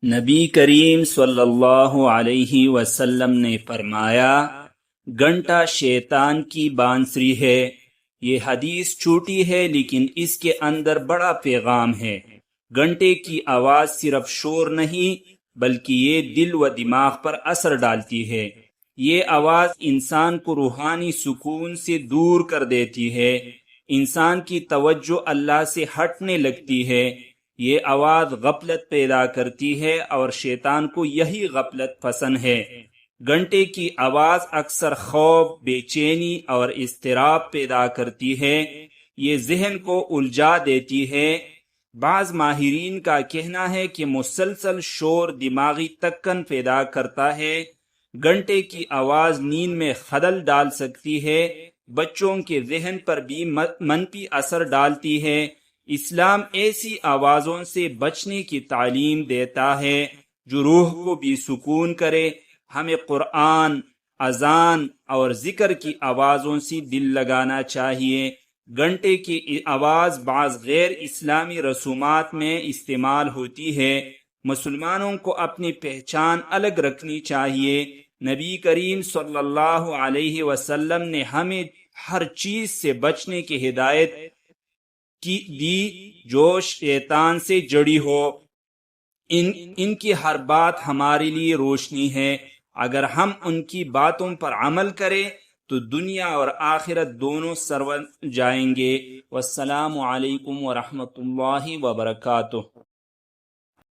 نبی کریم صلی اللہ علیہ وسلم نے فرمایا، گھنٹہ شیطان کی بانسری ہے۔ یہ حدیث چھوٹی ہے لیکن اس کے اندر بڑا پیغام ہے۔ گھنٹے کی آواز صرف شور نہیں بلکہ یہ دل و دماغ پر اثر ڈالتی ہے۔ یہ آواز انسان کو روحانی سکون سے دور کر دیتی ہے، انسان کی توجہ اللہ سے ہٹنے لگتی ہے۔ یہ آواز غفلت پیدا کرتی ہے اور شیطان کو یہی غفلت پسند ہے۔ گھنٹے کی آواز اکثر خوف، بے چینی اور اضطراب پیدا کرتی ہے۔ یہ ذہن کو الجھا دیتی ہے۔ بعض ماہرین کا کہنا ہے کہ مسلسل شور دماغی تکن پیدا کرتا ہے۔ گھنٹے کی آواز نیند میں خلل ڈال سکتی ہے، بچوں کے ذہن پر بھی منفی اثر ڈالتی ہے۔ اسلام ایسی آوازوں سے بچنے کی تعلیم دیتا ہے جو روح کو بھی سکون کرے۔ ہمیں قرآن، اذان اور ذکر کی آوازوں سے دل لگانا چاہیے۔ گھنٹے کی آواز بعض غیر اسلامی رسومات میں استعمال ہوتی ہے۔ مسلمانوں کو اپنی پہچان الگ رکھنی چاہیے۔ نبی کریم صلی اللہ علیہ وسلم نے ہمیں ہر چیز سے بچنے کی ہدایت دی جو شیطان سے جڑی ہو۔ ان کی ہر بات ہمارے لیے روشنی ہے۔ اگر ہم ان کی باتوں پر عمل کریں تو دنیا اور آخرت دونوں سرور جائیں گے۔ والسلام علیکم ورحمۃ اللہ وبرکاتہ۔